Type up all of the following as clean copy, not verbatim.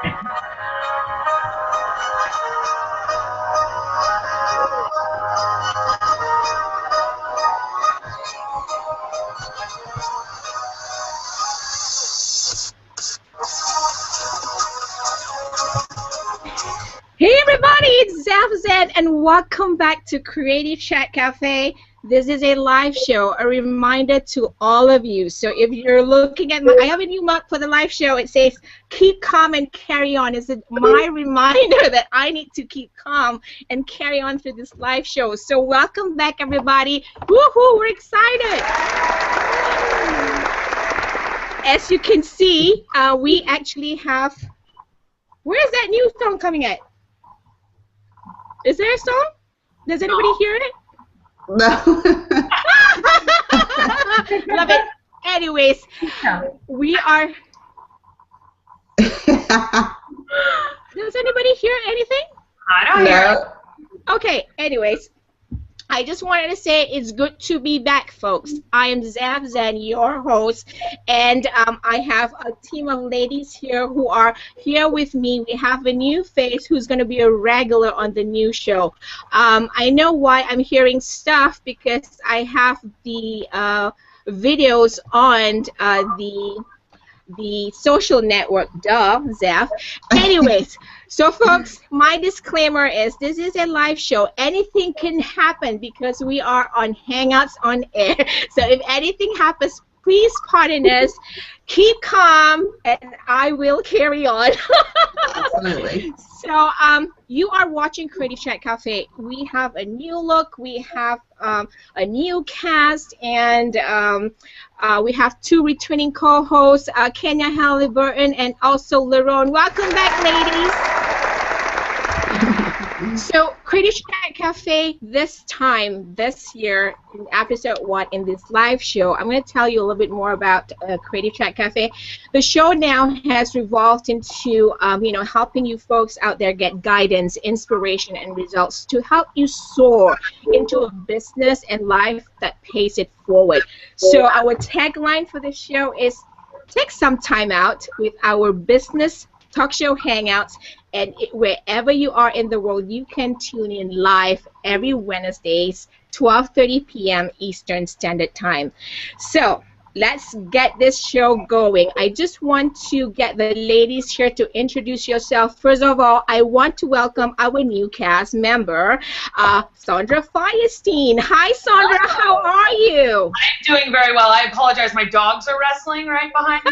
Hey everybody, it's Zafzan and welcome back to Creative Chat Cafe. This is a live show, a reminder to all of you. So if you're looking at I have a new mug for the live show. It says, keep calm and carry on. It's my reminder that I need to keep calm and carry on through this live show. So welcome back everybody. Woohoo, we're excited. As you can see, we actually have, where's that new song coming at? Is there a song? Does anybody hear it? No. Love it. Anyways, we are. Does anybody hear anything? I don't hear it. Okay, anyways. I just wanted to say it's good to be back, folks. I am Zafzan, your host, and I have a team of ladies here who are here with me. We have a new face who's going to be a regular on the new show. I know why I'm hearing stuff because I have the videos on the social network, Zaf. Anyways, so folks, my disclaimer is this is a live show. Anything can happen because we are on Hangouts on air. So if anything happens, please pardon us. Keep calm, and I will carry on. Absolutely. So you are watching Creative Chat Cafe. We have a new look. We have a new cast, and we have two returning co-hosts, Kenya Halliburton and also Lerone. Welcome back, ladies. So Creative Chat Cafe this year, in episode 1 in this live show, I'm going to tell you a little bit more about Creative Chat Cafe. The show now has revolved into, helping you folks out there get guidance, inspiration, and results to help you soar into a business and life that pays it forward. So our tagline for the show is, take some time out with our business talk show hangouts, and wherever you are in the world, you can tune in live every Wednesdays, 12:30 p.m. Eastern Standard Time. So let's get this show going. I just want to get the ladies here to introduce yourself. First of all, I want to welcome our new cast member, Sondra Fierstein. Hi, Sondra. How are you? I'm doing very well. I apologize. My dogs are wrestling right behind me.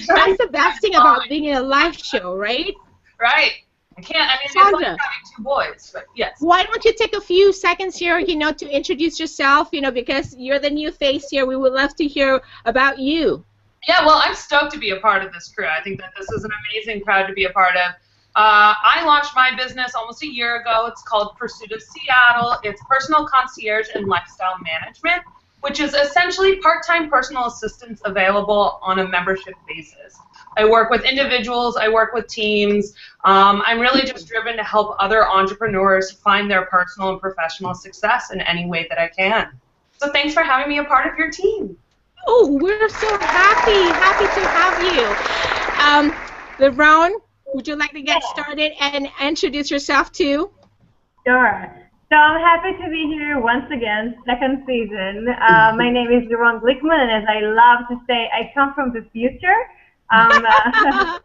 That's the best thing about being in a live show, right? Right. Sondra. It's like having two boys, but yes. Why don't you take a few seconds here, to introduce yourself, because you're the new face here. We would love to hear about you. Yeah, well, I'm stoked to be a part of this crew. I think that this is an amazing crowd to be a part of. I launched my business almost a year ago. It's called Pursuit of Seattle. It's personal concierge and lifestyle management, which is essentially part-time personal assistance available on a membership basis. I work with individuals, I work with teams. I'm really just driven to help other entrepreneurs find their personal and professional success in any way that I can. So thanks for having me a part of your team. Oh, we're so happy to have you. Lerone, would you like to get started and introduce yourself too? Sure. So I'm happy to be here once again, second season. My name is Lerone Glickman, and as I love to say, I come from the future. I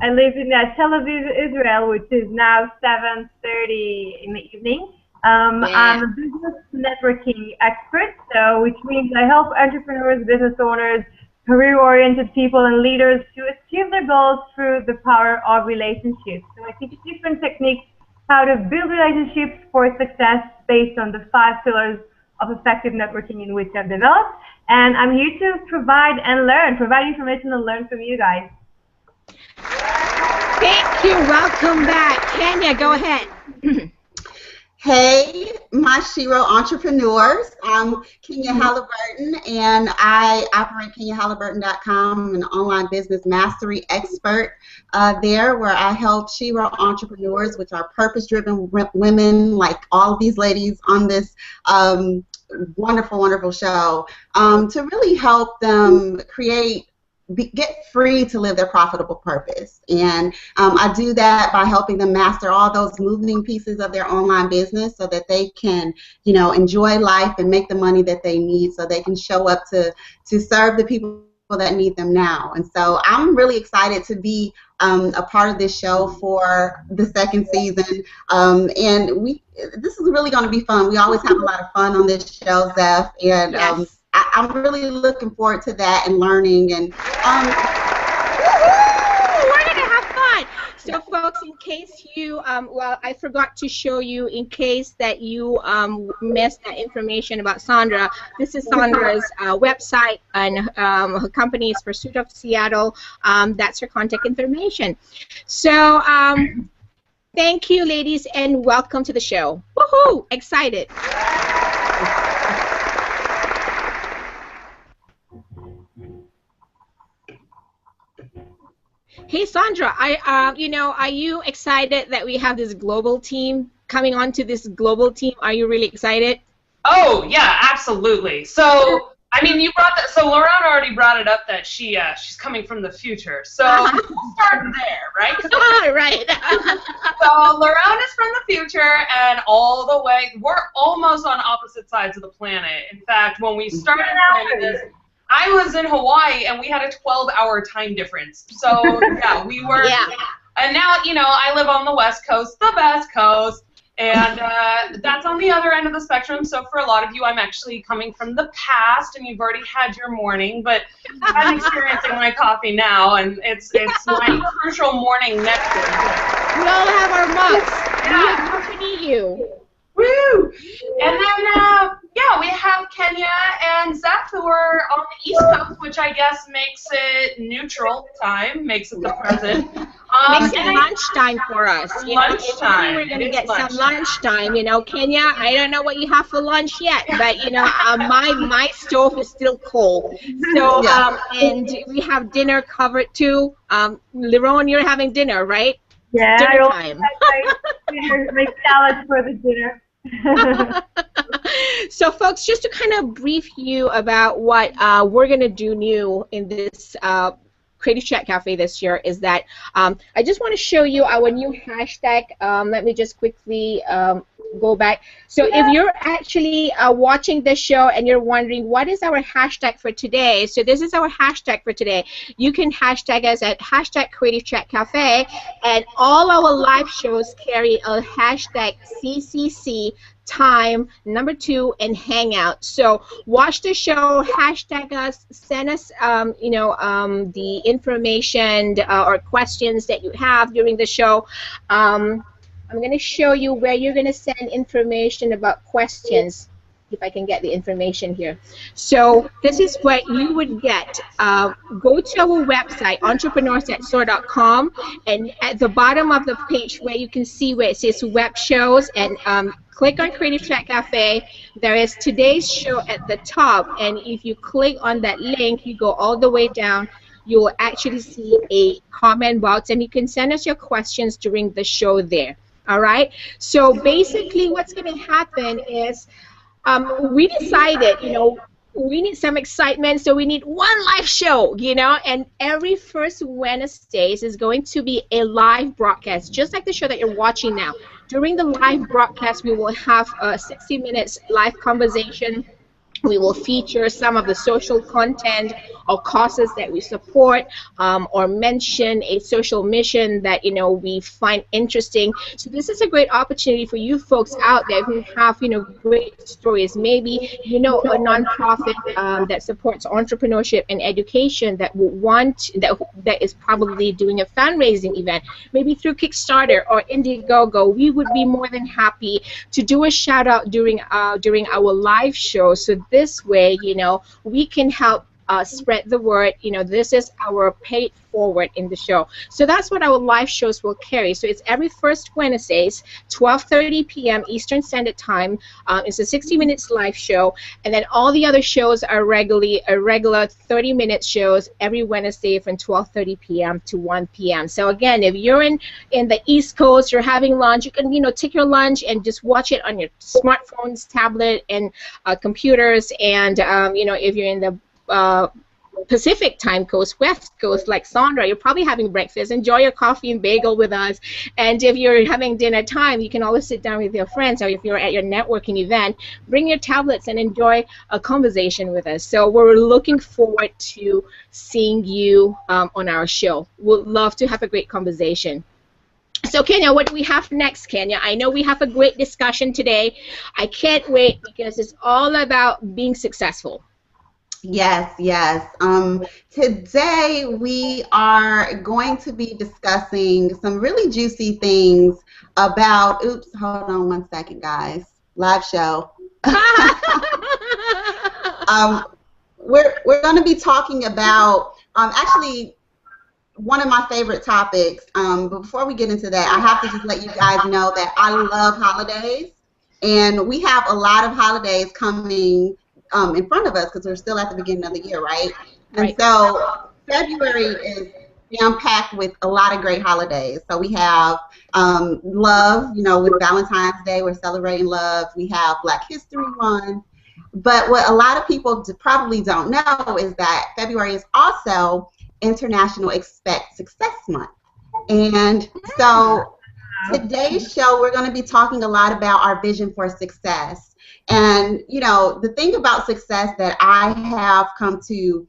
live in Tel Aviv, Israel, which is now 7:30 in the evening. I'm a business networking expert, which means I help entrepreneurs, business owners, career-oriented people, and leaders to achieve their goals through the power of relationships. So I teach different techniques how to build relationships for success based on the 5 pillars of effective networking in which I've developed. And I'm here to provide information and learn from you guys. Thank you. Welcome back. Kenya, go ahead. Hey, my Shiro entrepreneurs. I'm Kenya Halliburton, and I operate KenyaHalliburton.com. I'm an online business mastery expert there, where I help Shiro entrepreneurs, which are purpose-driven women like all of these ladies on this wonderful, wonderful show, to really help them create get free to live their profitable purpose. And I do that by helping them master all those moving pieces of their online business so that they can, enjoy life and make the money that they need so they can show up to serve the people that need them now. And so I'm really excited to be a part of this show for the second season. And this is really going to be fun. We always have a lot of fun on this show, Zeph. And Yes. I'm really looking forward to that and learning. And we're gonna have fun. So, folks, in case you, well, I forgot to show you, in case that you missed that information about Sondra. This is Sondra's website, and her company is Pursuit of Seattle. That's her contact information. So, thank you, ladies, and welcome to the show. Woohoo! Excited. Hey, Sondra, are you excited that we have this global team coming on to this global team? Are you really excited? Oh, yeah, absolutely. So, I mean, you brought that. So, Lauren already brought it up that she's coming from the future. So, we'll start there, right? Right. So, Lauren is from the future, and all the way, we're almost on opposite sides of the planet. In fact, when we started planning this, I was in Hawaii, and we had a 12-hour time difference. So, yeah, we were. Yeah. And now, I live on the West Coast, the best coast, and that's on the other end of the spectrum. So, for a lot of you, I'm actually coming from the past, and you've already had your morning, but I'm experiencing my coffee now, and it's my crucial morning nectar. We all have our mugs. Yeah. We accompany you. Woo! And then, we have Kenya and Zeph, who are on the East Coast, which I guess makes it neutral time, makes it the present. Makes it lunchtime for us. Lunchtime. We're going to get some lunchtime. Kenya, I don't know what you have for lunch yet, but, my stove is still cold. So, and we have dinner covered, too. Liron, you're having dinner, right? Yeah, Dinner time. I make salads for the dinner. So, folks, just to kind of brief you about what we're going to do new in this Creative Chat Cafe this year is that I just want to show you our new hashtag. Let me just quickly go back. So if you're actually watching this show and you're wondering what is our hashtag for today, so this is our hashtag for today. You can hashtag us at hashtag Creative Chat Cafe, and all our live shows carry a hashtag CCC time, number 2, and hangout. So watch the show, hashtag us, send us the information or questions that you have during the show. I'm going to show you where you're going to send information about questions, if I can get the information here. So this is what you would get. Go to our website, entrepreneurs@soar.com, and at the bottom of the page where you can see where it says web shows, and click on Creative Chat Cafe. There is today's show at the top, and if you click on that link, you go all the way down, you will actually see a comment box, and you can send us your questions during the show there. All right? So basically what's going to happen is we decided, we need some excitement, so we need one live show, and every first Wednesdays is going to be a live broadcast, just like the show that you're watching now. During the live broadcast, we will have a 60 minutes live conversation. We will feature some of the social content or causes that we support, or mention a social mission that we find interesting. So this is a great opportunity for you folks out there who have great stories. Maybe a nonprofit that supports entrepreneurship and education that would want that is probably doing a fundraising event, maybe through Kickstarter or Indiegogo. We would be more than happy to do a shout out during our live show. So this way, we can help spread the word. This is our paid forward in the show. So that's what our live shows will carry. So it's every first Wednesdays, 12:30 p.m. Eastern Standard Time. It's a 60 minutes live show, and then all the other shows are regular 30-minute shows every Wednesday from 12:30 p.m. to 1 p.m. So again, if you're in the East Coast, you're having lunch, you can take your lunch and just watch it on your smartphones, tablet, and computers. And if you're in the Pacific time coast, West Coast, like Sondra, you're probably having breakfast. Enjoy your coffee and bagel with us. And if you're having dinner time, you can always sit down with your friends, or if you're at your networking event, bring your tablets and enjoy a conversation with us. So we're looking forward to seeing you on our show. We'd love to have a great conversation. So, Kenya, what do we have next, Kenya? I know we have a great discussion today. I can't wait because it's all about being successful. Yes, yes. Today we are going to be discussing some really juicy things about, oops, hold on one second, guys. Live show. We're going to be talking about, actually, one of my favorite topics. But before we get into that, I have to just let you guys know that I love holidays, and we have a lot of holidays coming in front of us because we're still at the beginning of the year, right? And so February is jam-packed with a lot of great holidays. So we have love, you know, with Valentine's Day, we're celebrating love. We have Black History Month. But what a lot of people probably don't know is that February is also International Expect Success Month. And so today's show, we're going to be talking a lot about our vision for success. And, you know, the thing about success that I have come to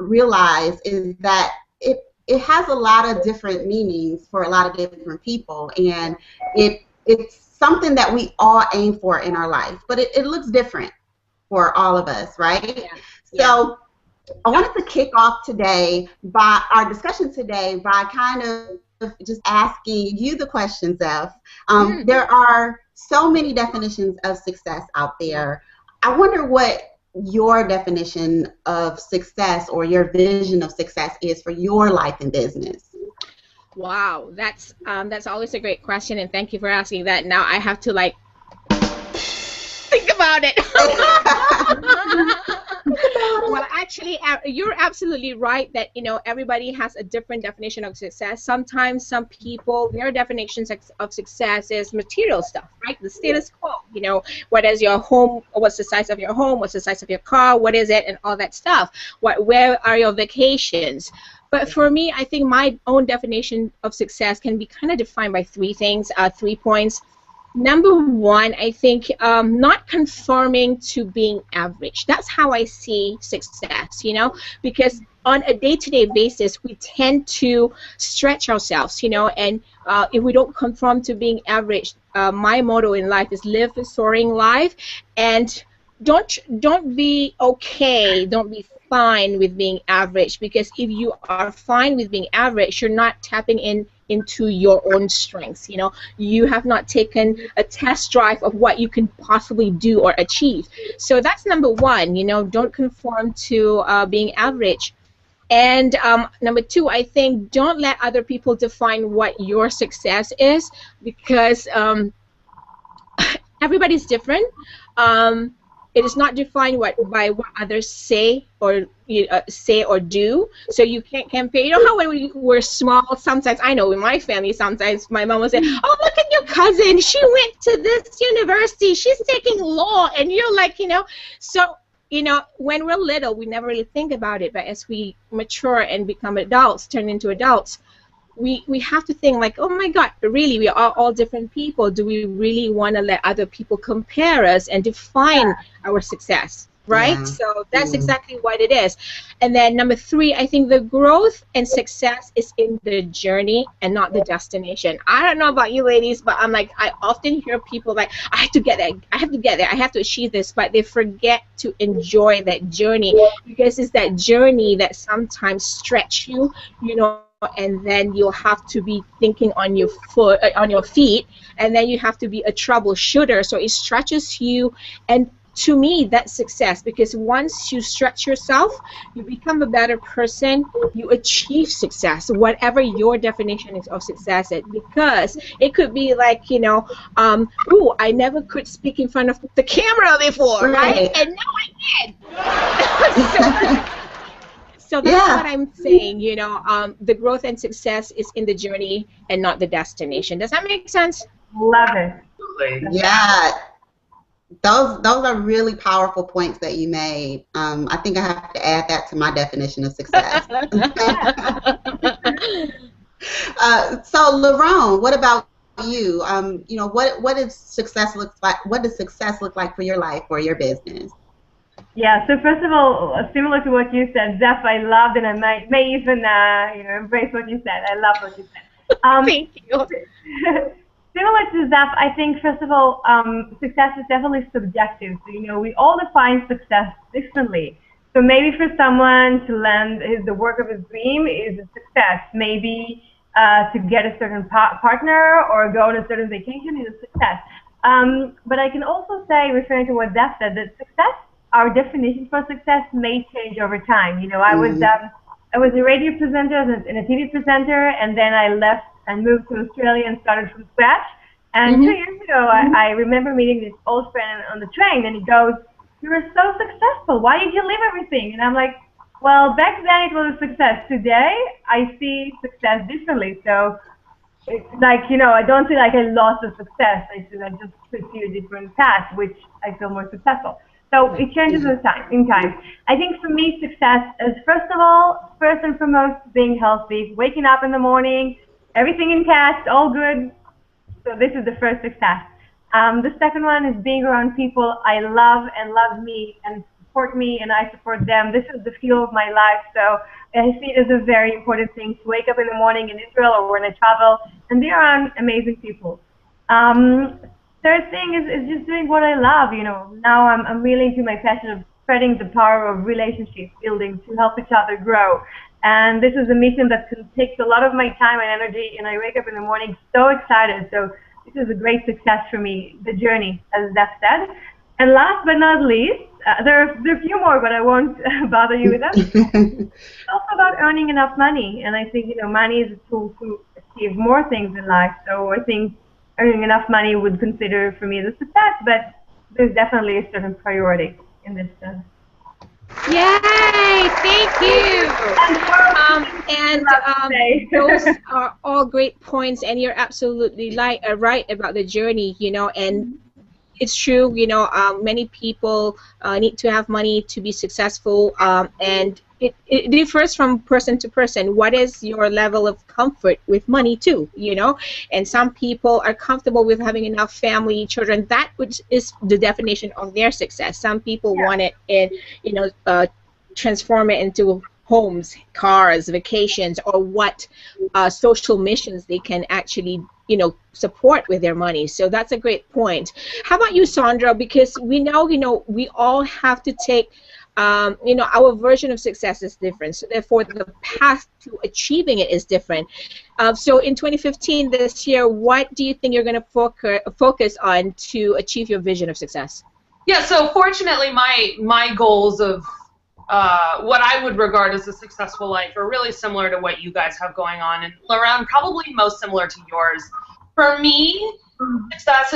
realize is that it has a lot of different meanings for a lot of different people. And it's something that we all aim for in our life. But it looks different for all of us, right? Yeah. So I wanted to kick off today by our discussion today by kind of just asking you the question, Zeph. There are so many definitions of success out there. I wonder what your definition of success or your vision of success is for your life and business. Wow, that's always a great question, and thank you for asking that. Now I have to think about it. Well, actually, you're absolutely right that, you know, everybody has a different definition of success. Sometimes some people, their definitions of success is material stuff, right? The status quo, you know, what is your home, what's the size of your home, what's the size of your car, what is it, and all that stuff. Where are your vacations? But for me, I think my own definition of success can be kind of defined by three things, 3 points. Number one, I think not conforming to being average. That's how I see success, you know, because on a day-to-day basis, we tend to stretch ourselves, you know, and if we don't conform to being average, my motto in life is live a soaring life, and don't be okay, don't be fine with being average, because if you are fine with being average, you're not tapping into your own strengths. You know, you have not taken a test drive of what you can possibly do or achieve. So that's number one, you know, don't conform to being average. And number two, I think don't let other people define what your success is, because everybody's different. It is not defined by what others say or do. So you can't compare. You know how when we were small, sometimes, I know in my family, sometimes my mom would say, "Oh, look at your cousin. She went to this university. She's taking law," and you're like, you know. So, you know, when we're little, we never really think about it. But as we mature and become adults, turn into adults, we have to think like, oh my God, really, we are all different people. Do we really want to let other people compare us and define our success, right? Yeah. So that's exactly what it is. And then number three, I think the growth and success is in the journey and not the destination. I don't know about you ladies, but I'm like, I often hear people like, I have to get there, I have to get there, I have to achieve this, but they forget to enjoy that journey, because it's that journey that sometimes stretch you, you know, and then you'll have to be thinking on your feet, and then you have to be a troubleshooter. So it stretches you, and to me, that's success, because once you stretch yourself, you become a better person, you achieve success, whatever your definition is of success is. Because it could be like, you know, ooh, I never could speak in front of the camera before, right? And now I can. So that's what I'm saying, you know, the growth and success is in the journey and not the destination. Does that make sense? Love it. Yeah. Those are really powerful points that you made. I think I have to add that to my definition of success. So, Lerone, what about you? What does success look like? What does success look like for your life or your business? Yeah, so first of all, similar to what you said, Zeph, I loved, and I may even embrace what you said. I love what you said. Thank you. Similar to Zeph, I think first of all, success is definitely subjective. So we all define success differently. So maybe for someone to land the work of his dream is a success. Maybe to get a certain partner or go on a certain vacation is a success. But I can also say, referring to what Zeph said, that success, our definition for success may change over time. I was a radio presenter and a TV presenter, and then I left and moved to Australia and started from scratch. And 2 years ago, I remember meeting this old friend on the train, and he goes, "You were so successful. Why did you leave everything?" And I'm like, well, back then it was a success. Today, I see success differently. So it's like, I don't feel like I lost the success. I feel I just pursued a different path, which I feel more successful. So it changes in time. I think for me, success is, first and foremost, being healthy, waking up in the morning, everything in cash, all good. So this is the first success. The second one is being around people I love and love me and support me, and I support them. This is the fuel of my life. So I see it as a very important thing to wake up in the morning in Israel or when I travel and be around amazing people. Third thing is just doing what I love. Now I'm really into my passion of spreading the power of relationship building to help each other grow. And this is a mission that takes a lot of my time and energy, and I wake up in the morning so excited. So this is a great success for me, the journey, as Zeph said. And last but not least, there are a few more, but I won't bother you with them. It's also about earning enough money, and I think money is a tool to achieve more things in life. So I think earning enough money would consider for me the success, but there's definitely a certain priority in this sense. Yay! Thank you. Those are all great points, and you're absolutely right about the journey. And it's true. Many people need to have money to be successful, and it differs from person to person. What is your level of comfort with money too? And some people are comfortable with having enough family, children. That which is the definition of their success. Some people want it and transform it into homes, cars, vacations, or what social missions they can actually support with their money. So that's a great point. How about you, Sondra? Because we know we all have to take our version of success is different, so therefore the path to achieving it is different. So in 2015, this year, what do you think you're going to focus on to achieve your vision of success? Yeah, so fortunately my goals of what I would regard as a successful life are really similar to what you guys have going on, and Lerone, probably most similar to yours. For me, success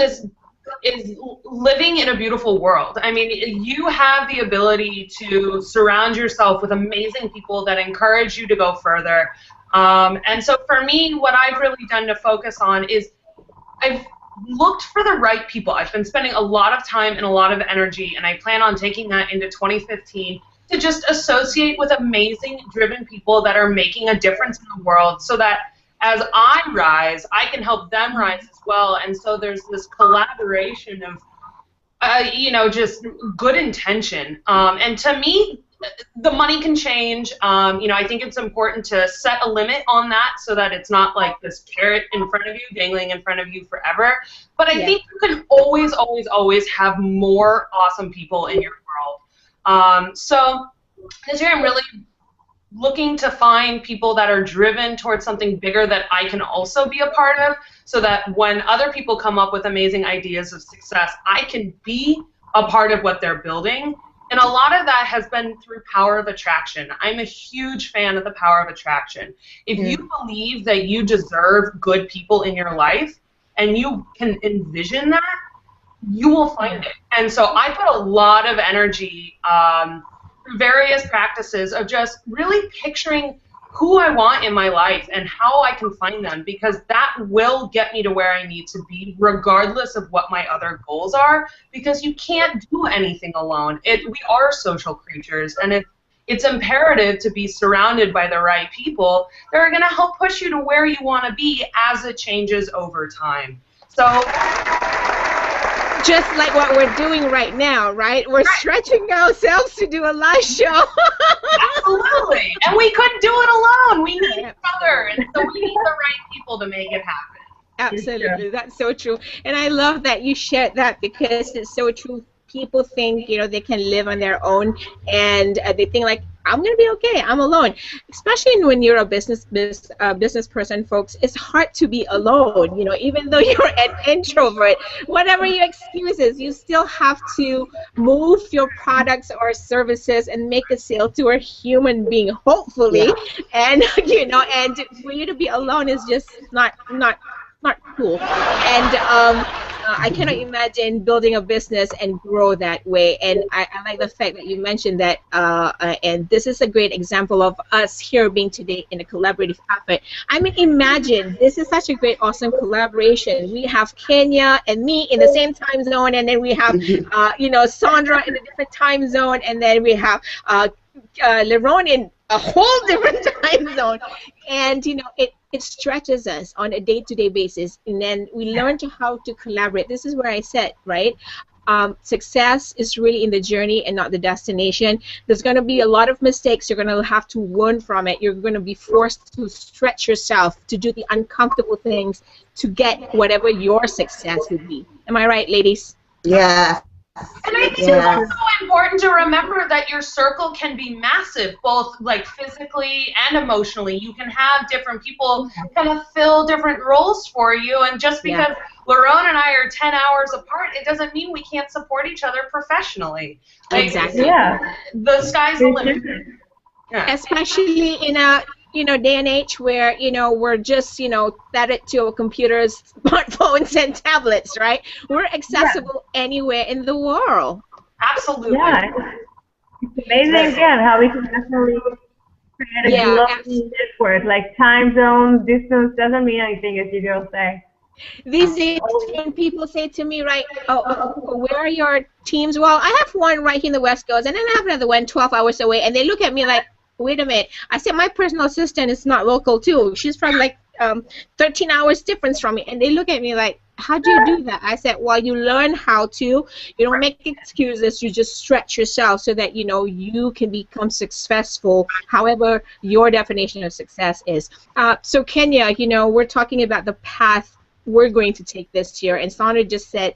is living in a beautiful world. I mean, you have the ability to surround yourself with amazing people that encourage you to go further. And so for me, what I've really done to focus on is I've looked for the right people. I've been spending a lot of time and a lot of energy, and I plan on taking that into 2015 to just associate with amazing, driven people that are making a difference in the world, so that as I rise, I can help them rise as well. And so there's this collaboration of, just good intention. And to me, the money can change. I think it's important to set a limit on that so that it's not like this carrot in front of you, dangling in front of you forever. But I think you can always, always, always have more awesome people in your world. So this year I'm really looking to find people that are driven towards something bigger that I can also be a part of, so that when other people come up with amazing ideas of success, I can be a part of what they're building. And a lot of that has been through power of attraction. I'm a huge fan of the power of attraction. If you believe that you deserve good people in your life and you can envision that, you will find it. And so I put a lot of energy through various practices of just really picturing who I want in my life and how I can find them, because that will get me to where I need to be regardless of what my other goals are, because you can't do anything alone. We are social creatures, and it's imperative to be surrounded by the right people that are going to help push you to where you want to be as it changes over time. So, just like what we're doing right now, right? We're stretching ourselves to do a live show. Absolutely. And we couldn't do it alone. We need each other. And so we need the right people to make it happen. Absolutely. That's so true. And I love that you shared that, because it's so true. People think, they can live on their own, and they think like, I'm going to be okay, I'm alone. Especially when you're a business person, folks, it's hard to be alone. Even though you're an introvert, whatever your excuses, you still have to move your products or services and make a sale to a human being, hopefully. Yeah. And, and for you to be alone is just not cool. And I cannot imagine building a business and grow that way. And I like the fact that you mentioned that, and this is a great example of us here being today in a collaborative effort. I mean, imagine, this is such a great, awesome collaboration. We have Kenya and me in the same time zone, and then we have, Sondra in a different time zone, and then we have Leron in a whole different time zone. And, it stretches us on a day-to-day basis, and then we learn how to collaborate. This is where I said, right, success is really in the journey and not the destination. There's going to be a lot of mistakes. You're going to have to learn from it. You're going to be forced to stretch yourself, to do the uncomfortable things to get whatever your success would be. Am I right, ladies? Yeah. And I think it's also important to remember that your circle can be massive, both like physically and emotionally. You can have different people kind of fill different roles for you, and just because Leron and I are 10 hours apart, it doesn't mean we can't support each other professionally. Like, exactly. The sky's the limit. Yeah. Especially in a day and age where we're just tethered to our computers, smartphones, and tablets, right? We're accessible anywhere in the world. Absolutely. Yeah, it's amazing again how we can definitely create a global network. Like time zone, distance doesn't mean anything, as you girls say. These days, when people say to me, right, where are your teams? Well, I have one right here in the West Coast, and then I have another one 12 hours away, and they look at me like, wait a minute. I said, my personal assistant is not local, too. She's from, 13 hours difference from me. And they look at me like, how do you do that? I said, well, you learn how to. You don't make excuses. You just stretch yourself so that, you can become successful, however your definition of success is. So, Kenya, we're talking about the path we're going to take this year, and Sondra just said,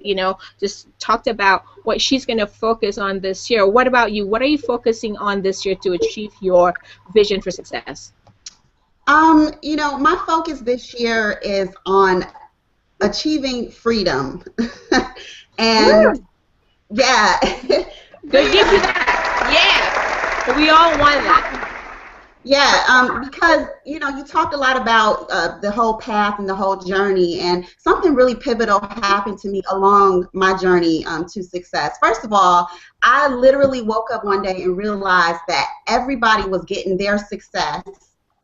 just talked about what she's going to focus on this year. What about you? What are you focusing on this year to achieve your vision for success? My focus this year is on achieving freedom. And yeah. Good, give you that. Yeah. We all want that. Yeah, because, you talked a lot about the whole path and the whole journey, and something really pivotal happened to me along my journey to success. First of all, I literally woke up one day and realized that everybody was getting their success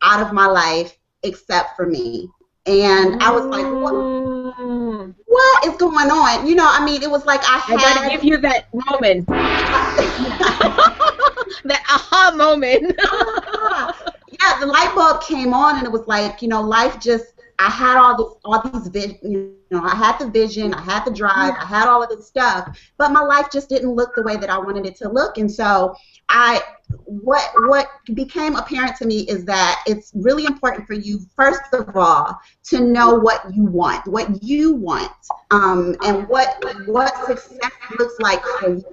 out of my life except for me. And I was like, what is going on? It was like I gotta give you that moment. That aha moment. Yeah, the light bulb came on, and it was like, life just, I had all these vision, I had the vision, I had the drive, I had all of this stuff, but my life just didn't look the way that I wanted it to look. And so what became apparent to me is that it's really important for you, first of all, to know what you want, and what success looks like for you.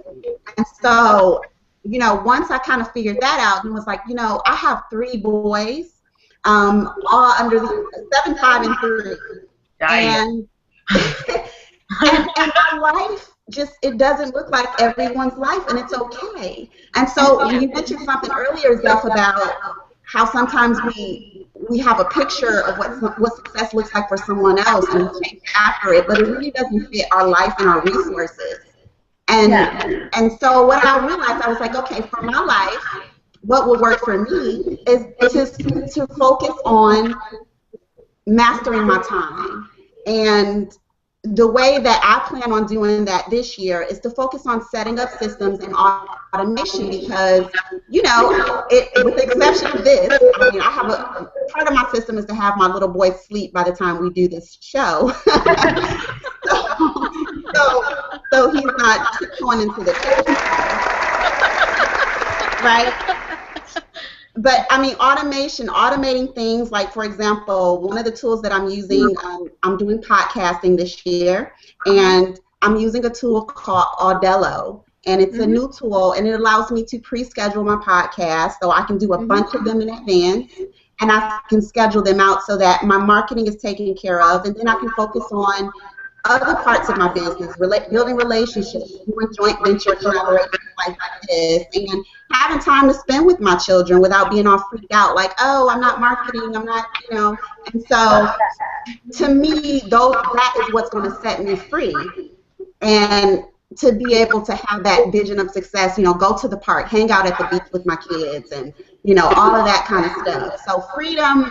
And so, once I kind of figured that out, and was like, I have 3 boys, all under the 7, 5, and 3, and my life just, it doesn't look like everyone's life, and it's okay. And so you mentioned something earlier, Zeph, about how sometimes we have a picture of what success looks like for someone else, and we chase after it, but it really doesn't fit our life and our resources. And so what I realized, I was like, okay, for my life, what will work for me is to focus on mastering my time. And the way that I plan on doing that this year is to focus on setting up systems and automation because, you know, with the exception of this, I mean, I have part of my system is to have my little boy sleep by the time we do this show. so he's not going into the kitchen, right? But I mean, automating things like, for example, one of the tools that I'm using, I'm doing podcasting this year, and I'm using a tool called Audello, and it's a new tool, and it allows me to pre-schedule my podcast, so I can do a bunch of them in advance, and I can schedule them out so that my marketing is taken care of, and then I can focus on other parts of my business, building relationships, doing joint venture collaborations like this, and having time to spend with my children without being all freaked out, like, oh, I'm not marketing, I'm not, you know. And so, to me, that is what's going to set me free. And to be able to have that vision of success, you know, go to the park, hang out at the beach with my kids, and, you know, all of that kind of stuff. So freedom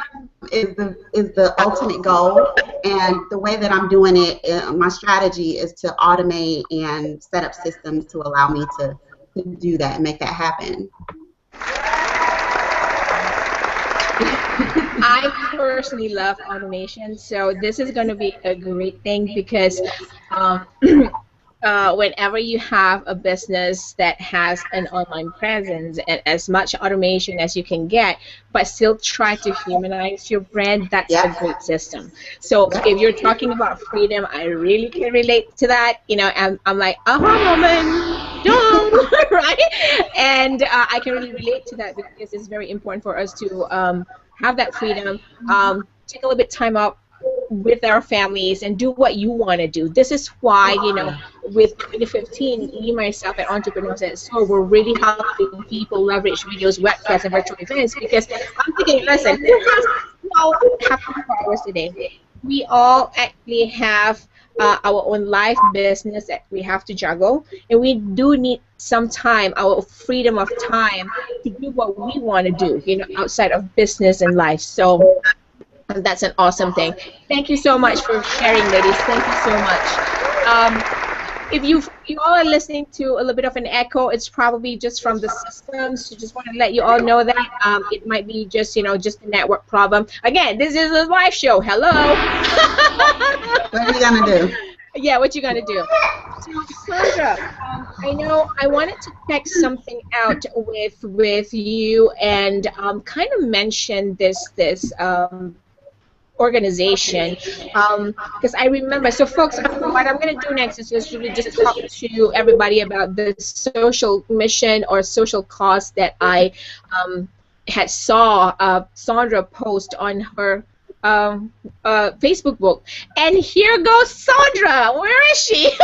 is the ultimate goal, and the way that I'm doing it, my strategy is to automate and set up systems to allow me to do that and make that happen. I personally love automation, so this is going to be a great thing because whenever you have a business that has an online presence and as much automation as you can get, but still try to humanize your brand, that's a great system. So if you're talking about freedom, I really can relate to that. You know, I'm like, moment, don't, right? And I can really relate to that because it's very important for us to have that freedom, take a little bit time out with our families and do what you want to do. This is why, you know, with 2015, me, myself, and Entrepreneurs at Soul, we're really helping people leverage videos, webcasts, and virtual events because I'm thinking, listen, we all have 24 hours a day. We all actually have our own life business that we have to juggle, and we do need some time, our freedom of time, to do what we want to do, you know, outside of business and life. So that's an awesome thing. Thank you so much for sharing, ladies. Thank you so much. If you all are listening to a little bit of an echo, it's probably just from the systems. So just want to let you all know that it might be just, you know, just a network problem. Again, this is a live show. Hello. What are you gonna do? Yeah, what you gonna do? So, Sondra, I know I wanted to check something out with you and kind of mention this organization because I remember. So folks, what I'm going to do next is just really just talk to everybody about the social mission or social cause that I had saw Sondra post on her Facebook book. And here goes Sondra. Where is she?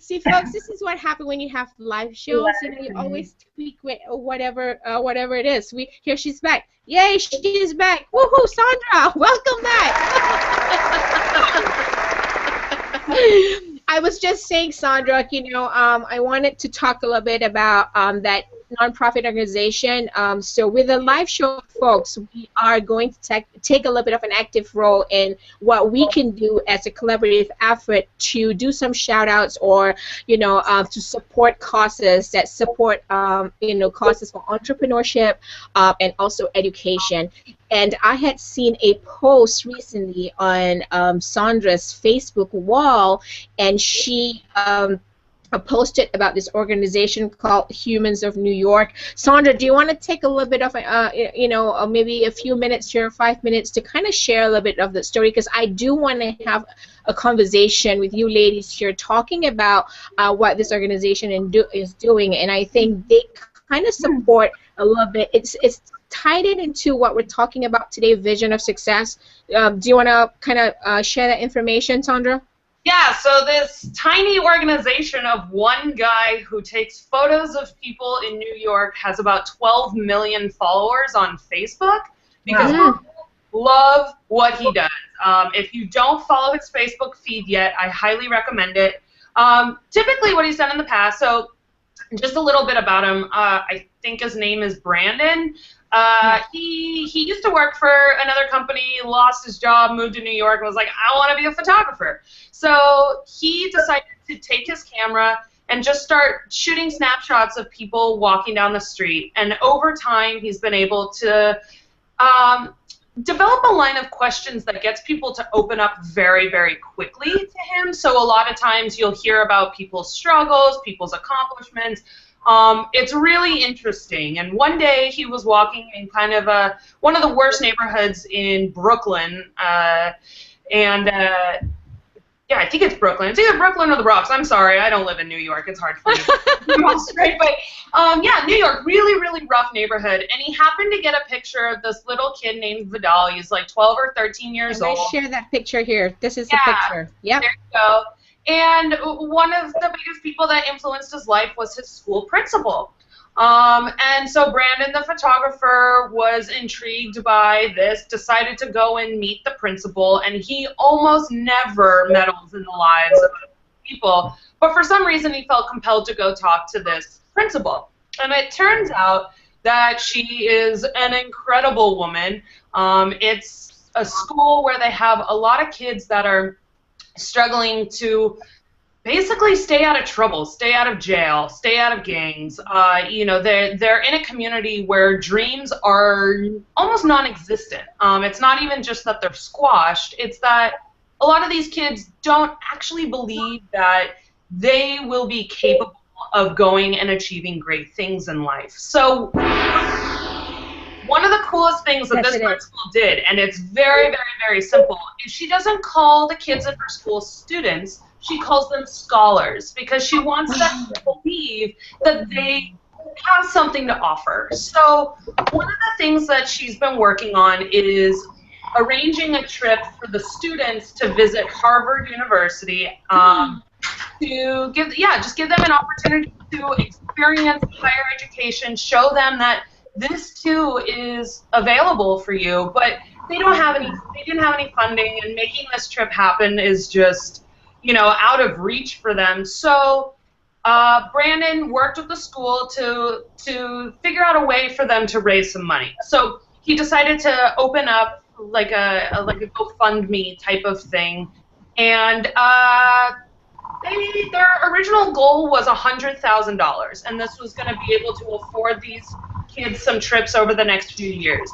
See, folks, this is what happens when you have live shows. You know, you always tweak with whatever it is. Here she's back. Yay, she's back. Woohoo, Sondra, welcome back. I was just saying, Sondra, you know, I wanted to talk a little bit about that nonprofit organization. So with the live show, folks, we are going to take a little bit of an active role in what we can do as a collaborative effort to do some shout outs or, you know, to support causes that support, you know, causes for entrepreneurship and also education. And I had seen a post recently on Sondra's Facebook wall, and she posted about this organization called Humans of New York. Sondra, do you want to take a little bit of, you know, maybe a few minutes here, 5 minutes, to kind of share a little bit of the story? Because I do want to have a conversation with you ladies here talking about what this organization is doing, and I think they kind of support a little bit. It's tied into what we're talking about today, vision of success. Do you want to kind of share that information, Sondra? Yeah, so this tiny organization of one guy who takes photos of people in New York has about 12 million followers on Facebook because people love what he does. If you don't follow his Facebook feed yet, I highly recommend it. Typically what he's done in the past, so just a little bit about him. I think his name is Brandon. He used to work for another company, lost his job, moved to New York, and was like, I want to be a photographer. So he decided to take his camera and just start shooting snapshots of people walking down the street. And over time, he's been able to develop a line of questions that gets people to open up very, very quickly to him. So a lot of times you'll hear about people's struggles, people's accomplishments. It's really interesting. And one day he was walking in kind of one of the worst neighborhoods in Brooklyn, yeah, I think it's Brooklyn. It's either Brooklyn or the Bronx. I'm sorry, I don't live in New York. It's hard for me to be all straight. But yeah, New York, really, really rough neighborhood. And he happened to get a picture of this little kid named Vidal. He's like 12 or 13 years old. Let's share that picture here. This is the picture. Yep. There you go. And one of the biggest people that influenced his life was his school principal. And so Brandon, the photographer, was intrigued by this, decided to go and meet the principal, and he almost never meddles in the lives of people. But for some reason, he felt compelled to go talk to this principal. And it turns out that she is an incredible woman. It's a school where they have a lot of kids that are struggling to basically stay out of trouble, stay out of jail, stay out of gangs. You know, they're in a community where dreams are almost non-existent. It's not even just that they're squashed, it's that a lot of these kids don't actually believe that they will be capable of going and achieving great things in life. So one of the coolest things that this principal did, and it's very, very, very simple, is she doesn't call the kids at her school students. She calls them scholars, because she wants them to believe that they have something to offer. So one of the things that she's been working on is arranging a trip for the students to visit Harvard University to just give them an opportunity to experience higher education, show them that this too is available for you, but they didn't have any funding, and making this trip happen is just, you know, out of reach for them. So Brandon worked with the school to figure out a way for them to raise some money. So he decided to open up like a GoFundMe type of thing, and their original goal was $100,000, and this was going to be able to afford these kids some trips over the next few years.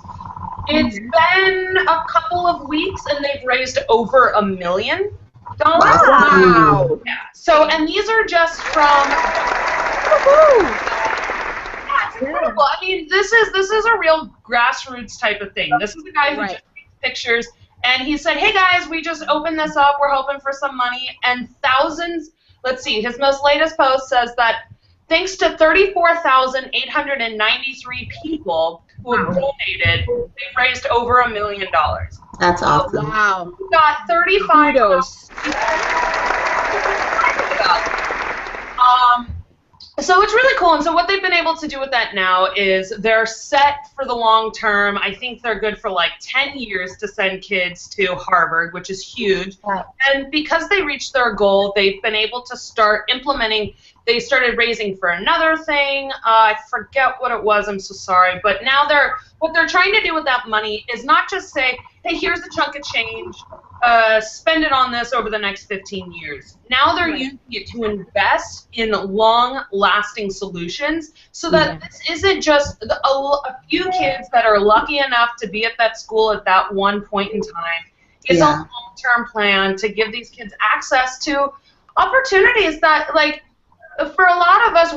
It's been a couple of weeks, and they've raised over $1 million. Wow. Yeah. So, and these are just from. Yeah, it's incredible. I mean, this is a real grassroots type of thing. This is a guy who just takes pictures, and he said, "Hey guys, we just opened this up. We're hoping for some money." And thousands. Let's see. His most latest post says that thanks to 34,893 people who have donated, they've raised over $1 million. That's awesome. Wow. We got 35. Kudos. So it's really cool, and so what they've been able to do with that now is they're set for the long term. I think they're good for like 10 years to send kids to Harvard, which is huge. Wow. And because they reached their goal, they've been able to start implementing. They started raising for another thing. I forget what it was. I'm so sorry. But now what they're trying to do with that money is not just say, hey, here's a chunk of change, spend it on this over the next 15 years. Now they're using it to invest in long-lasting solutions so that this isn't just a few kids that are lucky enough to be at that school at that one point in time. It's a long-term plan to give these kids access to opportunities that, like, for a lot of us,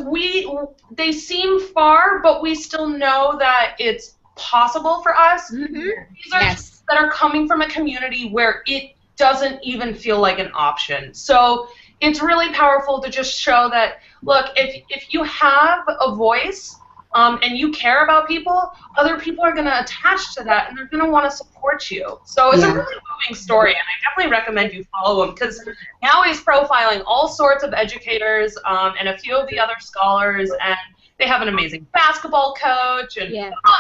they seem far, but we still know that it's possible for us. Mm-hmm. These are kids that are coming from a community where it doesn't even feel like an option. So it's really powerful to just show that, look, if you have a voice and you care about people, other people are going to attach to that, and they're going to want to support you. So it's a really moving story, and I definitely recommend you follow him, because now he's profiling all sorts of educators and a few of the other scholars, and they have an amazing basketball coach, and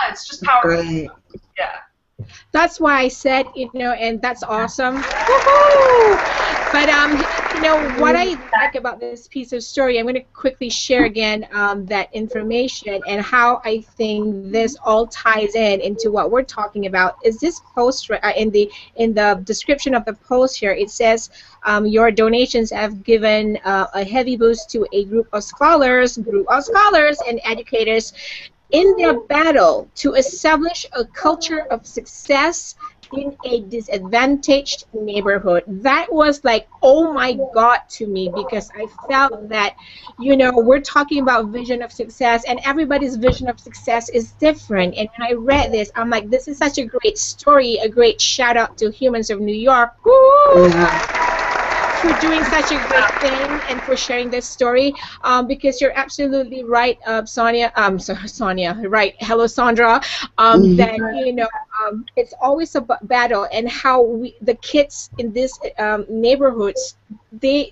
it's just powerful. Great. Yeah. That's why I said, and that's awesome. Woohoo! But what I like about this piece of story, I'm going to quickly share again that information and how I think this all ties in into what we're talking about. Is this post in the description of the post here? It says your donations have given a heavy boost to a group of scholars and educators in their battle to establish a culture of success in a disadvantaged neighborhood. That was like, oh my God, to me, because I felt that, we're talking about vision of success, and everybody's vision of success is different. And when I read this, I'm like, this is such a great story, a great shout out to Humans of New York. Woo! For doing such a great thing and for sharing this story, because you're absolutely right, Sonia. Sonia, right? Hello, Sondra. That it's always a battle, and how the kids in this neighborhoods, they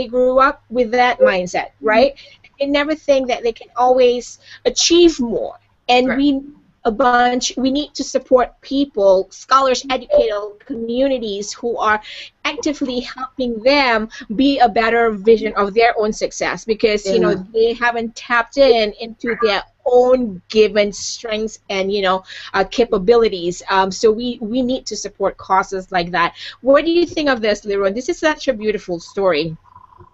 grew up with that mindset, right? They never think that they can always achieve more, and Right. we need to support people, scholars, educated communities who are actively helping them be a better vision of their own success, because they haven't tapped into their own given strengths and capabilities. So we need to support causes like that. What do you think of this, Leron? This is such a beautiful story.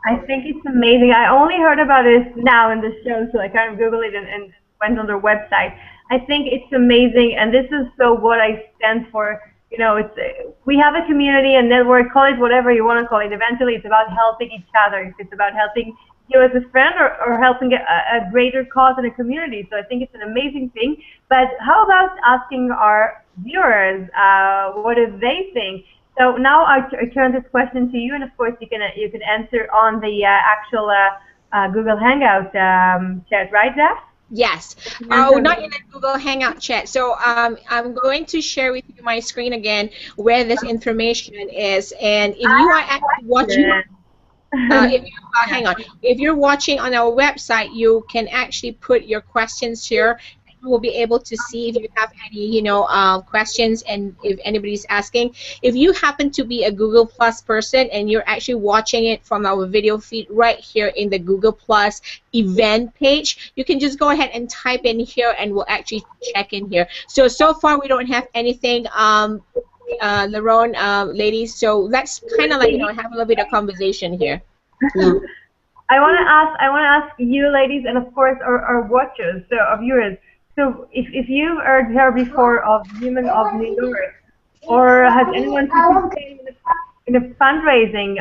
I think it's amazing. I only heard about it now in the show, so I kind of Googled it and went on their website. I think it's amazing, and this is so what I stand for. We have a community and network, call it whatever you want to call it. Eventually, it's about helping each other. If it's about helping you as a friend or helping a greater cause in a community. So I think it's an amazing thing. But how about asking our viewers what do they think? So now I turn this question to you, and of course you can answer on the actual Google Hangout chat, right, Zach? Yes. Oh, not in the Google Hangout chat. So I'm going to share with you my screen again where this information is. And if you are actually watching, hang on. If you're watching on our website, you can actually put your questions here. You will be able to see if you have any, questions, and if anybody's asking. If you happen to be a Google Plus person and you're actually watching it from our video feed right here in the Google Plus event page, you can just go ahead and type in here, and we'll actually check in here. So far we don't have anything, Leron, ladies. So let's kind of like have a little bit of conversation here. I want to ask you, ladies, and of course our watchers, so our viewers. So if you heard here before of Human of New York, or has anyone participated in a fundraising?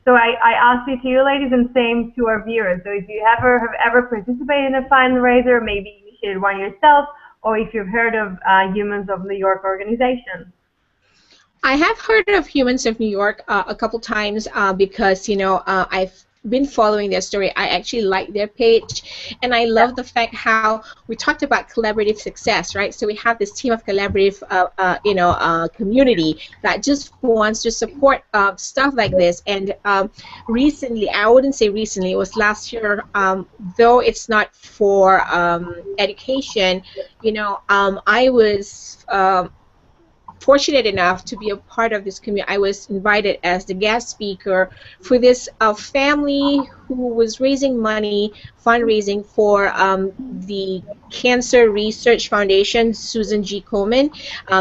So I asked it to you, ladies, and same to our viewers. So if you have ever participated in a fundraiser, maybe initiated one yourself, or if you've heard of Humans of New York organization. I have heard of Humans of New York a couple times because I've been following their story. I actually like their page, and I love the fact how we talked about collaborative success, right? So we have this team of collaborative, community that just wants to support stuff like this. And recently, I wouldn't say recently, it was last year, though it's not for education, I was fortunate enough to be a part of this community. I was invited as the guest speaker for this family who was raising money, fundraising for the Cancer Research Foundation, Susan G. Komen,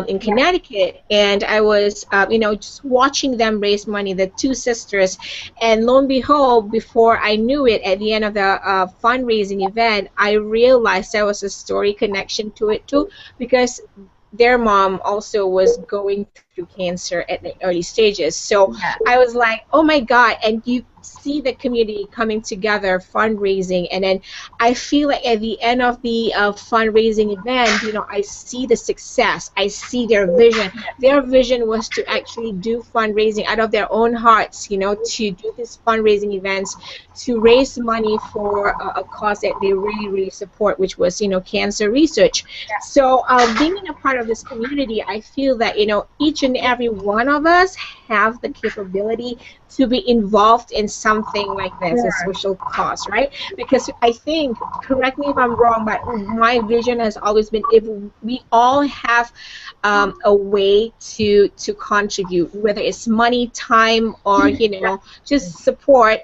in Connecticut. And I was, just watching them raise money, the two sisters. And lo and behold, before I knew it, at the end of the fundraising event, I realized there was a story connection to it too, because their mom also was going through cancer at the early stages. So I was like, oh my God, and you see the community coming together, fundraising, and then I feel like at the end of the fundraising event, I see the success. I see their vision. Their vision was to actually do fundraising out of their own hearts, to do these fundraising events, to raise money for a cause that they really, really support, which was, cancer research. So being in a part of this community, I feel that, each and every one of us have the capability to be involved in something like this, a social cause, right? Because I think, correct me if I'm wrong, but my vision has always been if we all have a way to contribute, whether it's money, time, or just support.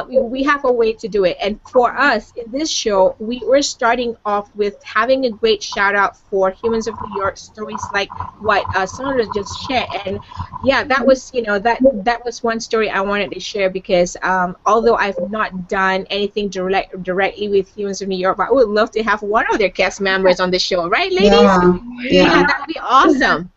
We have a way to do it. And for us in this show, we're starting off with having a great shout out for Humans of New York, stories like what Sondra just shared. And yeah, that was that was one story I wanted to share because although I've not done anything directly with Humans of New York, but I would love to have one of their cast members on the show, right, ladies? Yeah, that would be awesome.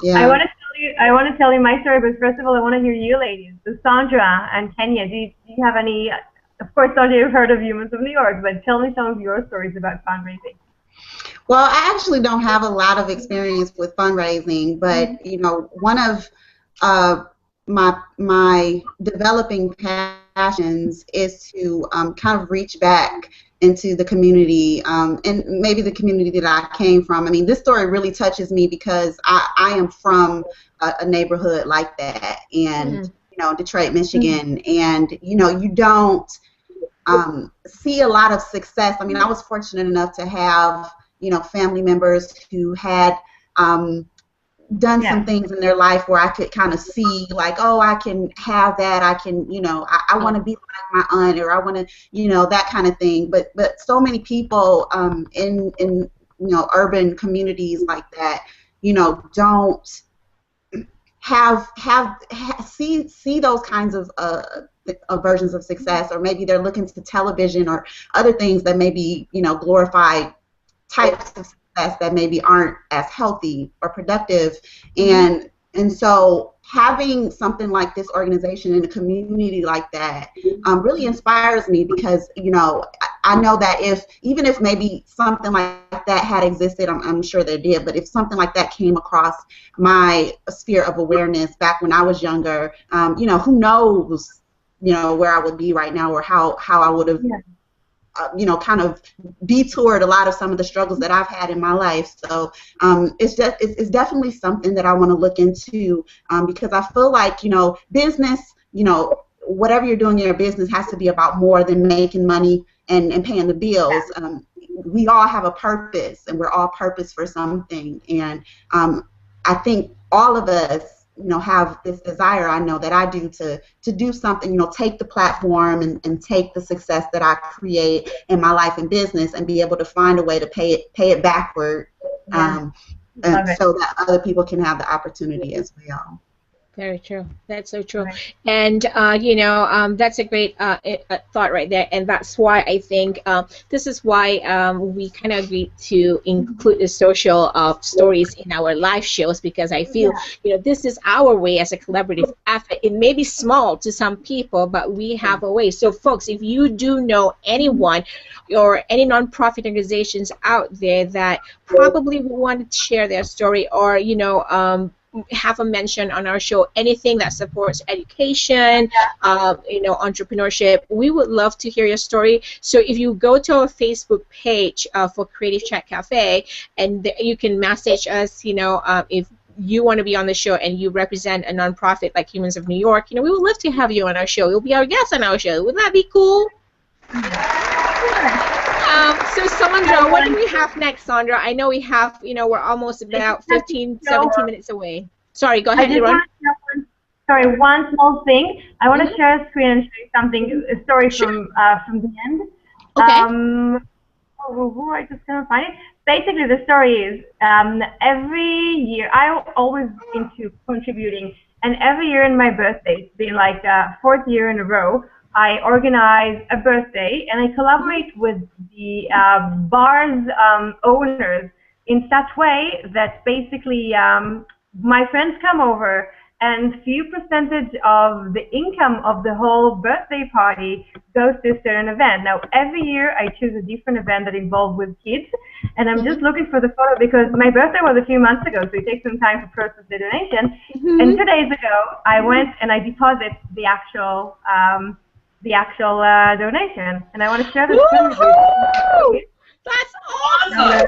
Yeah. I want to tell you my story, but first of all, I want to hear you, ladies. So Sondra and Kenya, do you have any? Of course, Sondra, you've heard of Humans of New York, but tell me some of your stories about fundraising. Well, I actually don't have a lot of experience with fundraising, but one of my developing passions is to kind of reach back into the community, and maybe the community that I came from. I mean, this story really touches me because I am from a neighborhood like that, and Detroit, Michigan, and you don't see a lot of success. I mean, I was fortunate enough to have family members who had done some things in their life where I could kind of see, like, oh, I can have that. I can, I want to be like my aunt, or I want to, that kind of thing. But so many people in urban communities like that, don't see those kinds of versions of success, or maybe they're looking to television or other things that maybe glorify types of success that maybe aren't as healthy or productive, and so having something like this organization in a community like that really inspires me, because I know that even if maybe something like that had existed, I'm sure they did, but if something like that came across my sphere of awareness back when I was younger, who knows where I would be right now, or how I would have kind of detoured a lot of some of the struggles that I've had in my life. So it's definitely something that I want to look into, because I feel like business, whatever you're doing in your business has to be about more than making money and paying the bills. We all have a purpose, and we're all purpose for something, and I think all of us have this desire, I know that I do, to do something, take the platform and take the success that I create in my life and business and be able to find a way to pay it backward, so that other people can have the opportunity as well. Very true. That's so true. Right. And, that's a great thought right there. And that's why I think this is why we kind of agreed to include the social stories in our live shows, because I feel, this is our way as a collaborative effort. It may be small to some people, but we have a way. So, folks, if you do know anyone or any nonprofit organizations out there that probably want to share their story, or, have a mention on our show, anything that supports education, entrepreneurship, we would love to hear your story. So if you go to our Facebook page for Creative Chat Cafe, and you can message us, if you want to be on the show and you represent a nonprofit like Humans of New York, we would love to have you on our show. You'll be our guest on our show. Wouldn't that be cool? So Sondra, what do we have next, Sondra? I know we have, we're almost about 15, 17 minutes away. Sorry, go ahead, Ron. One small thing. I want to share a screen and show you something, a story from the end. Okay. I just can't find it. Basically, the story is every year, I always into contributing, and every year in my birthday, it's been like fourth year in a row, I organize a birthday, and I collaborate with the bar's owners in such way that basically my friends come over, and few percentage of the income of the whole birthday party goes to a certain event. Now, every year I choose a different event that involves with kids, and I'm just looking for the photo because my birthday was a few months ago, so it takes some time to process the donation. And 2 days ago, I went and I deposited the actual donation, and I want to share this screen with you. That's awesome!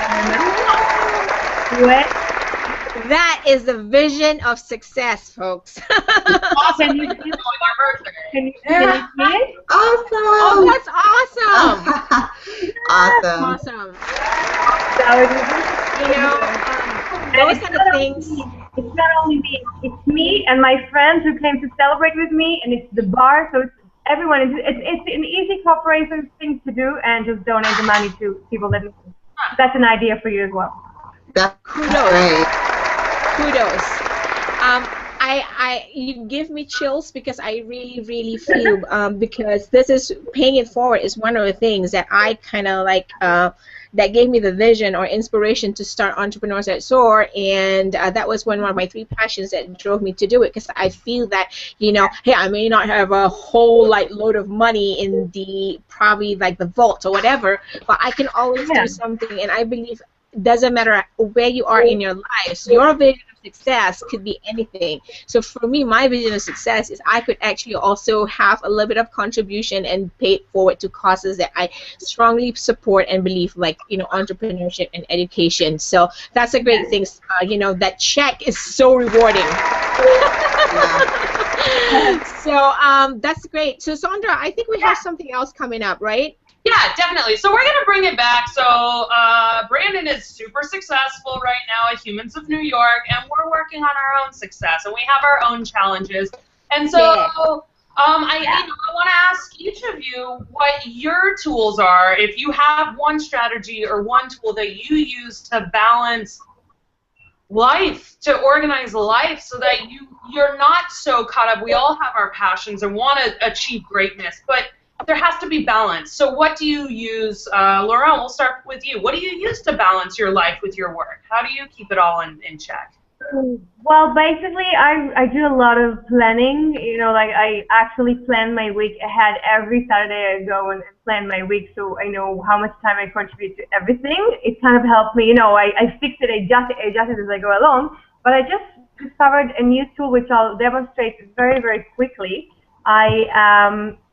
That is the vision of success, folks. Awesome. Can you On see your birthday. can you see it? Oh, Awesome. that's awesome. Awesome. Awesome. So it is- You know, and those it's are the not things. it's not only me, it's me and my friends who came to celebrate with me, and it's the bar, so it's everyone. It's an easy cooperation thing to do, and just donate the money to people that need it. That's an idea for you as well. That's Kudos. great. Kudos. You give me chills because I really, really feel because this is paying it forward is one of the things that I kind of like that gave me the vision or inspiration to start Entrepreneurs that Soar, and that was one of my 3 passions that drove me to do it, because I feel that, you know, hey, I may not have a whole like load of money in the probably like the vault or whatever, but I can always Yeah. do something, and I believe doesn't matter where you are in your lives, your vision of success could be anything. So for me, my vision of success is I could actually also have a little bit of contribution and pay it forward to causes that I strongly support and believe, like, you know, entrepreneurship and education. So that's a great thing. You know, that check is so rewarding. Yeah. So that's great. So Sondra, I think we have something else coming up, right? Yeah, definitely. So we're going to bring it back. So Brandon is super successful right now at Humans of New York, and we're working on our own success, and we have our own challenges. And so Yeah. I want to ask each of you what your tools are. If you have one strategy or one tool that you use to balance life, to organize life so that you're not so caught up. We all have our passions and want to achieve greatness, but there has to be balance. So what do you use? Laurent, we'll start with you. What do you use to balance your life with your work? How do you keep it all in check? Well, basically, I do a lot of planning. You know, like I actually plan my week ahead. Every Saturday I go and plan my week, so I know how much time I contribute to everything. It kind of helps me. You know, I fix it, adjust it as I go along. But I just discovered a new tool which I'll demonstrate very, very quickly.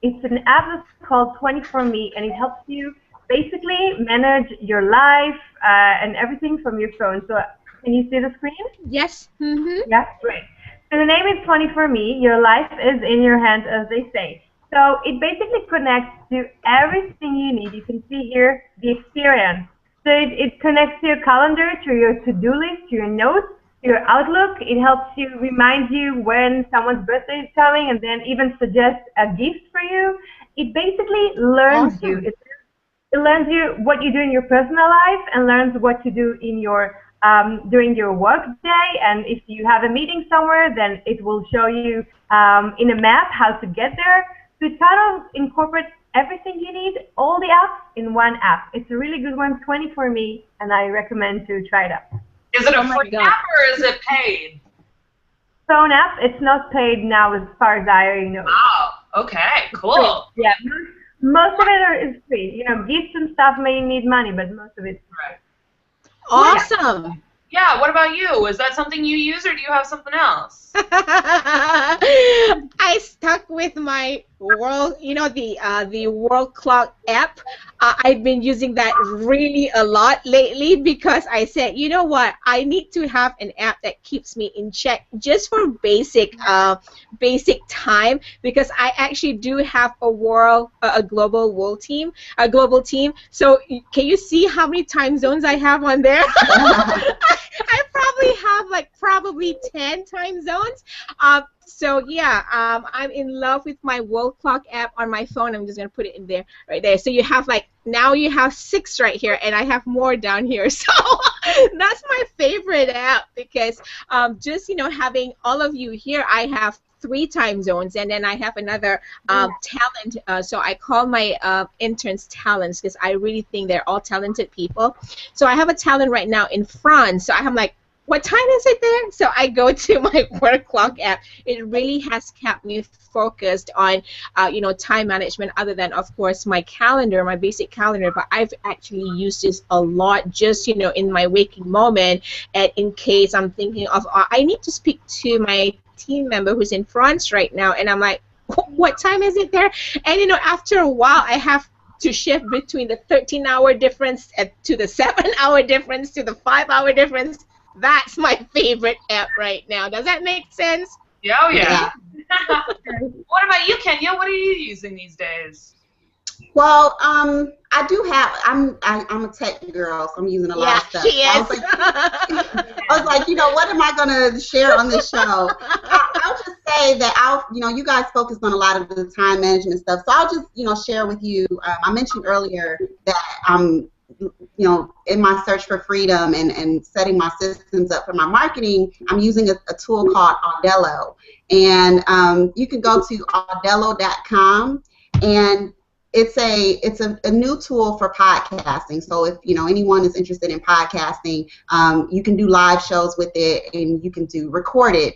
It's an app that's called 24Me, and it helps you basically manage your life and everything from your phone. So can you see the screen? Yes. Mm-hmm. Yeah, great. So the name is 24Me. Your life is in your hands, as they say. So it basically connects to everything you need. You can see here the experience. So it connects to your calendar, to your to-do list, to your notes, to your Outlook. It helps you remind you when someone's birthday is coming, and then even suggest a gift for you. It basically learns you. It learns you what you do in your personal life and learns what to do in your during your work day. And if you have a meeting somewhere, then it will show you in a map how to get there. So it kind of incorporates everything you need, all the apps in one app. It's a really good one, 24Me, and I recommend to try it out. Is it a free app or is it paid? Phone app. It's not paid now, as far as I know. Wow. Okay. Cool. Yeah. Most of it is free. You know, gifts and stuff may need money, but most of it's free. Right. Awesome. Yeah. What about you? Is that something you use, or do you have something else? I stuck with my world, you know, the world clock app. I've been using that really a lot lately because I said, you know what, I need to have an app that keeps me in check just for basic time, because I actually do have a global team. So can you see how many time zones I have on there? I probably have like 10 time zones. So yeah, I'm in love with my world clock app on my phone. I'm just gonna put it in there, right there. So you have now you have 6 right here, and I have more down here. So that's my favorite app because just, you know, having all of you here, I have 3 time zones, and then I have another talent. So I call my interns talents because I really think they're all talented people. So I have a talent right now in France. So I'm like, what time is it there? So I go to my work clock app. It really has kept me focused on, you know, time management, other than, of course, my calendar, my basic calendar. But I've actually used this a lot just, you know, in my waking moment, and in case I'm thinking of, I need to speak to my team member who's in France right now, and I'm like, what time is it there? And, you know, after a while, I have to shift between the 13-hour difference to the 7-hour difference to the 5-hour difference. That's my favorite app right now. Does that make sense? Yeah, oh yeah. What about you, Kenya? What are you using these days? Well, I do have. I'm a tech girl, so I'm using a lot of stuff. She is. I was like, what am I gonna share on this show? I'll just say that you guys focused on a lot of the time management stuff, so I'll just, share with you. I mentioned earlier that I'm, in my search for freedom and setting my systems up for my marketing, I'm using a tool called Audello, and you can go to audello.com, and it's a new tool for podcasting. So if anyone is interested in podcasting, you can do live shows with it, and you can do recorded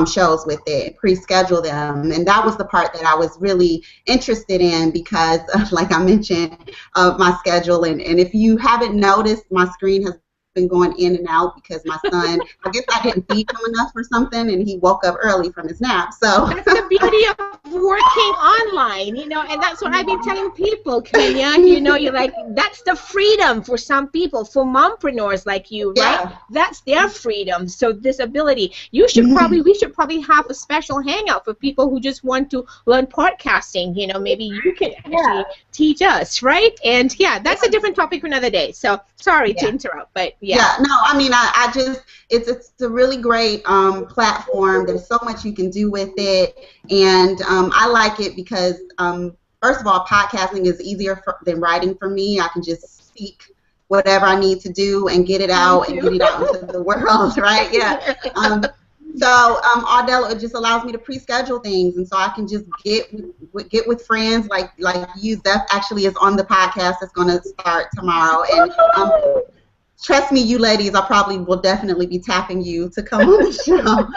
shows with it, pre-schedule them. And that was the part that I was really interested in because, like I mentioned, of my schedule. And if you haven't noticed, my screen has been going in and out because my son, I guess I didn't feed him enough or something, and he woke up early from his nap. So that's the beauty of working online, and that's what I've been telling people, Kenya. You're like, that's the freedom for some people, for mompreneurs like you, right? Yeah. That's their freedom. So this ability, we should probably have a special hangout for people who just want to learn podcasting. Maybe you can actually teach us, right? And that's a different topic for another day. So sorry to interrupt, but yeah, no, I mean, I just, it's a really great platform. There's so much you can do with it, and I like it because, first of all, podcasting is easier than writing for me. I can just speak whatever I need to do and get it out and get it out into the world, right? Yeah. So Audello, it just allows me to pre-schedule things, and so I can just get with friends like you. Zeph actually is on the podcast that's going to start tomorrow, and trust me, you ladies, I probably will definitely be tapping you to come on the show.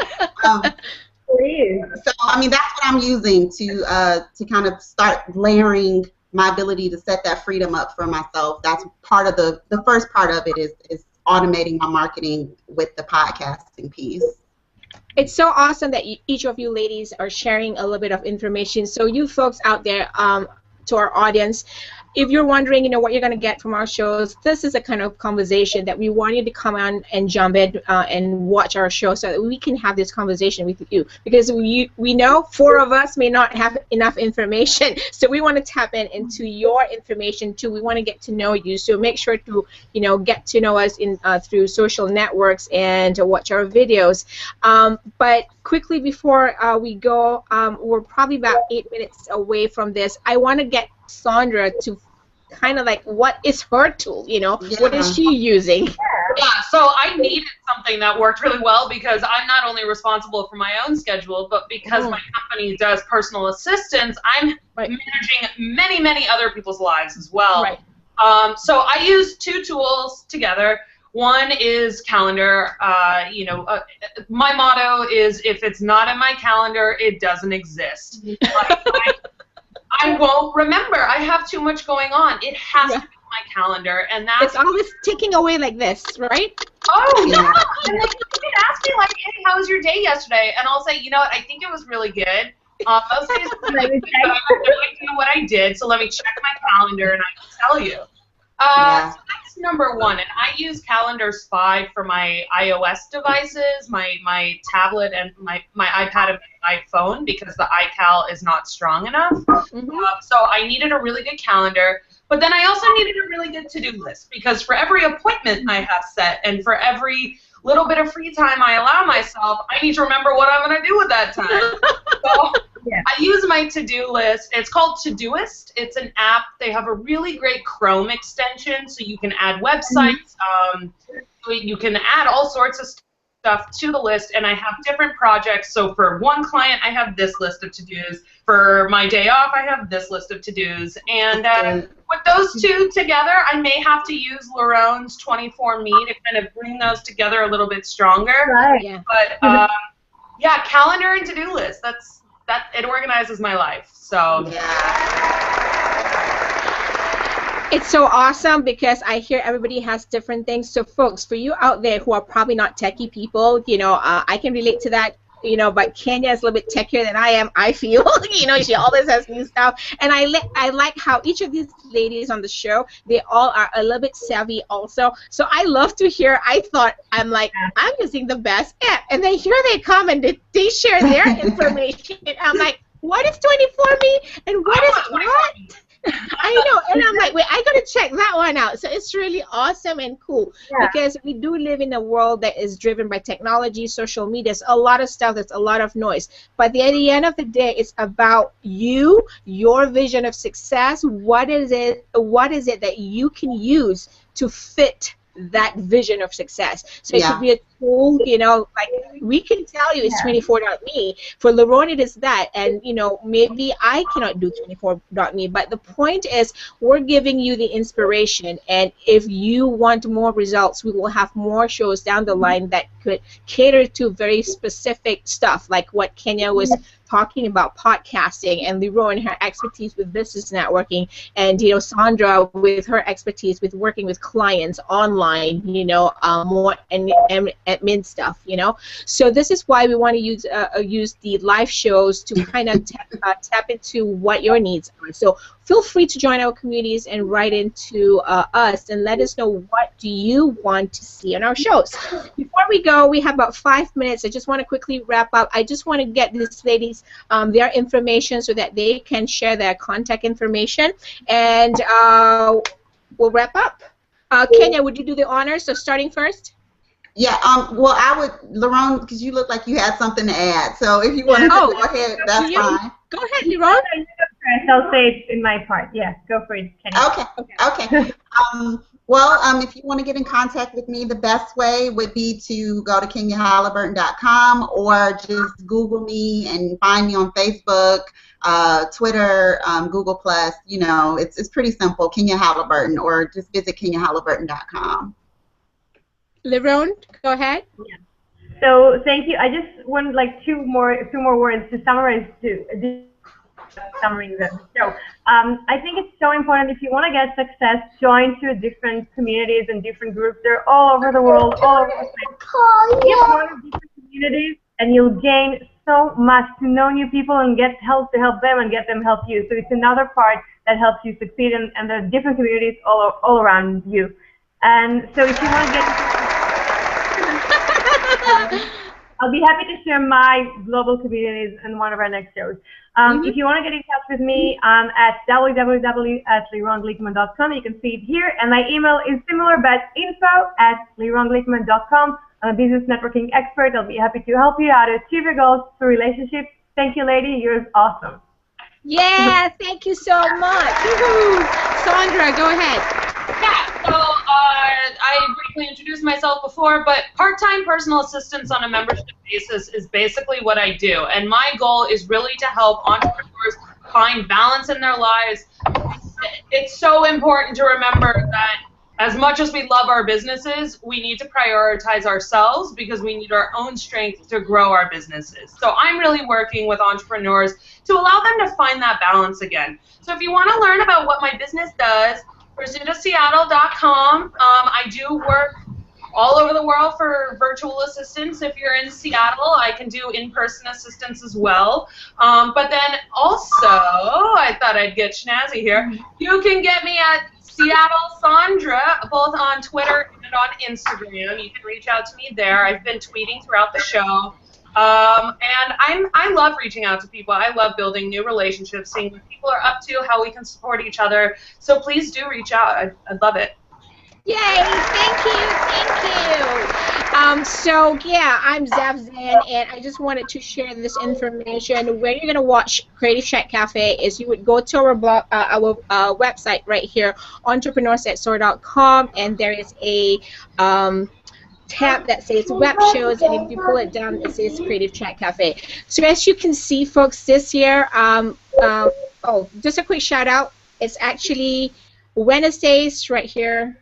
Please. So, I mean, that's what I'm using to kind of start layering my ability to set that freedom up for myself. That's part of the first part of it is automating my marketing with the podcasting piece. It's so awesome that each of you ladies are sharing a little bit of information. So you folks out there, to our audience, if you're wondering, what you're going to get from our shows, this is a kind of conversation that we want you to come on and jump in and watch our show so that we can have this conversation with you. Because we know 4 of us may not have enough information, so we want to tap into your information too. We want to get to know you, so make sure to get to know us through social networks and to watch our videos. But quickly before we go, we're probably about 8 minutes away from this. I want to get Sondra to kind of like, what is her tool? What is she using? Yeah, so I needed something that worked really well because I'm not only responsible for my own schedule, but because my company does personal assistance, I'm managing many other people's lives as well. Right. So I use 2 tools together. One is calendar. My motto is, if it's not in my calendar, it doesn't exist. I won't remember. I have too much going on. It has to be on my calendar, and that's... It's always ticking away like this, right? Oh, yeah. And like, you can ask me, like, hey, how was your day yesterday? And I'll say, what, I think it was really good. Most days I'd like to know what I did, so let me check my calendar, and I can tell you. So that's number 1, and I use Calendar Spy for my iOS devices, my tablet, and my iPad and my iPhone, because the iCal is not strong enough. So I needed a really good calendar, but then I also needed a really good to-do list, because for every appointment I have set and for every little bit of free time I allow myself, I need to remember what I'm going to do with that time. So I use my to-do list. It's called Todoist. It's an app. They have a really great Chrome extension, so you can add websites. You can add all sorts of stuff to the list, and I have different projects. So for one client, I have this list of to-dos. For my day off, I have this list of to-dos. And with those 2 together, I may have to use Laron's 24Me to kind of bring those together a little bit stronger. Right. Yeah. But calendar and to-do list. It organizes my life. So it's so awesome because I hear everybody has different things. So folks, for you out there who are probably not techie people, I can relate to that but Kenya is a little bit techier than I am, I feel. She always has new stuff. And I like how each of these ladies on the show, they all are a little bit savvy also. So I love to hear. I'm like, I'm using the best app. And then here they come and they share their information. I'm like, what is 24andMe? And what is what? I know, and I'm like, wait, I gotta check that one out. So it's really awesome and cool because we do live in a world that is driven by technology, social media. There's a lot of stuff. There's a lot of noise. But at the end of the day, it's about you, your vision of success. What is it that you can use to fit that vision of success? So it could be a tool, like we can tell you it's 24andMe. For Lerone, it is that. And, maybe I cannot do 24andMe. But the point is we're giving you the inspiration. And if you want more results, we will have more shows down the line that could cater to very specific stuff, like what Kenya was talking about, podcasting, and Leroy and her expertise with business networking, and Sondra with her expertise with working with clients online, more and admin stuff, So this is why we want to use the live shows to kind of tap into what your needs are. So feel free to join our communities and write into us and let us know what do you want to see on our shows. Before we go, we have about 5 minutes. I just want to quickly wrap up. I just want to get these ladies their information so that they can share their contact information, and we'll wrap up. Kenya, would you do the honors of starting first? Yeah, well, I would, Lerone, because you look like you had something to add. So if you want to go ahead, that's fine. Go ahead, Lerone. I'll say it in my part. Yeah, go for it, Kenya. Okay. Well, if you want to get in contact with me, the best way would be to go to KenyaHalliburton.com or just Google me and find me on Facebook, Twitter, Google+. It's pretty simple, Kenya Halliburton, or just visit KenyaHalliburton.com. Lerone, go ahead. Yeah. So thank you. I just want two more words to summarize summarizing the show. I think it's so important, if you want to get success, join to different communities and different groups. They're all over the world, all over the place. Get one of different communities, and you'll gain so much to know new people and get help to help them and get them help you. So it's another part that helps you succeed, and there are different communities all around you. And so if you want to get I'll be happy to share my global communities in one of our next shows. If you want to get in touch with me, at www.leronglickman.com. You can see it here, and my email is similar, but info@leronglickman.com. I'm a business networking expert. I'll be happy to help you out to achieve your goals through relationships. Thank you, lady. You're awesome. Yeah, thank you so much. Sondra, go ahead. Yeah, so I briefly introduced myself before, but part-time personal assistance on a membership basis is basically what I do. And my goal is really to help entrepreneurs find balance in their lives. It's so important to remember that as much as we love our businesses, we need to prioritize ourselves because we need our own strength to grow our businesses. So I'm really working with entrepreneurs to allow them to find that balance again. So if you want to learn about what my business does, pursuitofseattle.com. I do work all over the world for virtual assistants. If you're in Seattle, I can do in-person assistance as well. But then also, I thought I'd get snazzy here. You can get me at Seattle Sondra, both on Twitter and on Instagram. You can reach out to me there. I've been tweeting throughout the show. And I love reaching out to people. I love building new relationships, seeing what people are up to, how we can support each other. So please do reach out. I'd love it. Yay! Thank you. So yeah, I'm Zavzan, and I just wanted to share this information. Where you're gonna watch Creative Chat Cafe is you would go to our blog, our website right here, entrepreneursatsoar.com, and there is a tab that says web shows, and if you pull it down, it says Creative Chat Cafe. So as you can see, folks, this year, just a quick shout out. It's actually Wednesdays right here.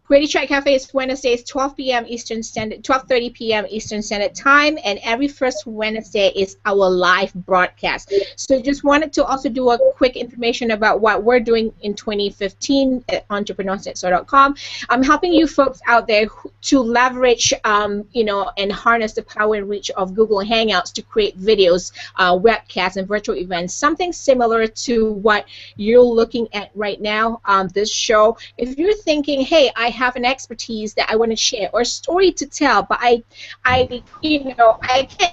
Creative Chat Cafe is Wednesdays, 12 p.m. Eastern Standard, 12:30 p.m. Eastern Standard Time, and every first Wednesday is our live broadcast. So just wanted to also do a quick information about what we're doing in 2015 at entrepreneursnetstore.com. I'm helping you folks out there to leverage, and harness the power and reach of Google Hangouts to create videos, webcasts, and virtual events. Something similar to what you're looking at right now on this show. If you're thinking, hey, I have an expertise that I want to share or a story to tell, but I can't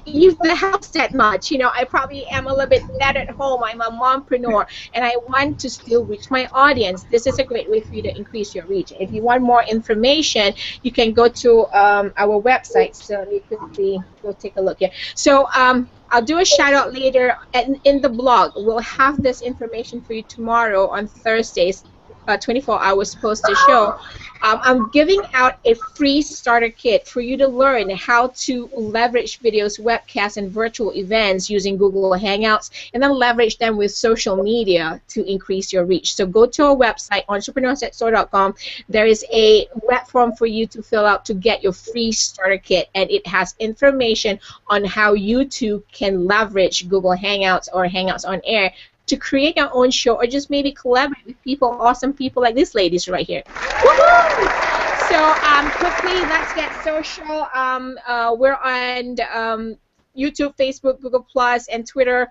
leave the house that much. I probably am a little bit dead at home. I'm a mompreneur, and I want to still reach my audience. This is a great way for you to increase your reach. If you want more information, you can go to our website. So let me quickly go take a look here. So I'll do a shout out later in the blog. We'll have this information for you tomorrow on Thursdays. 24 hours post the show. I'm giving out a free starter kit for you to learn how to leverage videos, webcasts, and virtual events using Google Hangouts, and then leverage them with social media to increase your reach. So go to our website, entrepreneursnetstore.com. There is a web form for you to fill out to get your free starter kit, and it has information on how you too can leverage Google Hangouts or Hangouts on Air to create your own show, or just maybe collaborate with people, awesome people like these ladies right here. Woohoo! So quickly, let's get social. We're on YouTube, Facebook, Google+, and Twitter.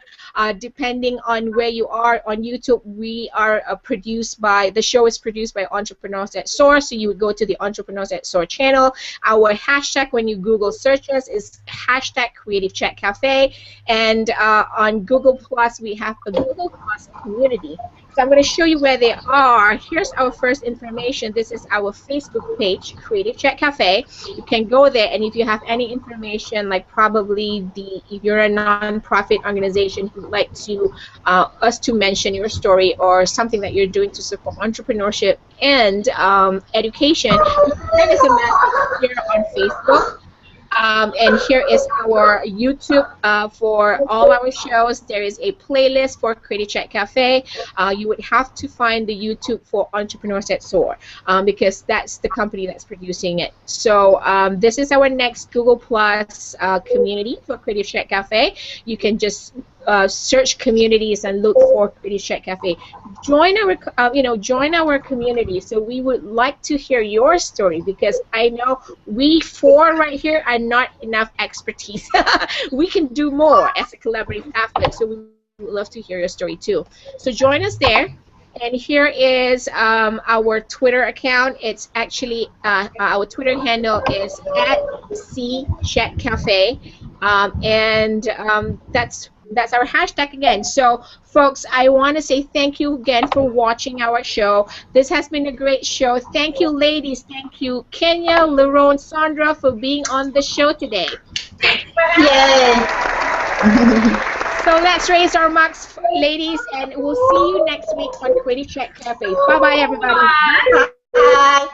Depending on where you are on YouTube, we are the show is produced by Entrepreneurs at Soar, so you would go to the Entrepreneurs at Soar channel. Our hashtag when you Google search us is hashtag Creative Chat Cafe, and on Google+, we have a Google+ community. So I'm going to show you where they are. Here's our first information. This is our Facebook page, Creative Chat Cafe. You can go there, and if you have any information, like probably if you're a non-profit organization who'd like to us to mention your story or something that you're doing to support entrepreneurship and education, you can send us a message here on Facebook. And here is our YouTube for all our shows. There is a playlist for Creative Chat Cafe. You would have to find the YouTube for Entrepreneurs at Soar because that's the company that's producing it. So this is our next Google Plus community for Creative Chat Cafe. You can just search communities and look for Creative Chat Cafe. Join our community. So we would like to hear your story, because I know we four right here are not enough expertise. We can do more as a collaborative effort. So we would love to hear your story too. So join us there. And here is our Twitter account. It's actually our Twitter handle is @CChatCafe, and that's our hashtag again. So, folks, I want to say thank you again for watching our show. This has been a great show. Thank you, ladies. Thank you, Kenya, Lerone, Sondra, for being on the show today. Yay! So let's raise our mugs, ladies, and we'll see you next week on Creative Chat Cafe. Bye-bye, everybody. Bye. Bye.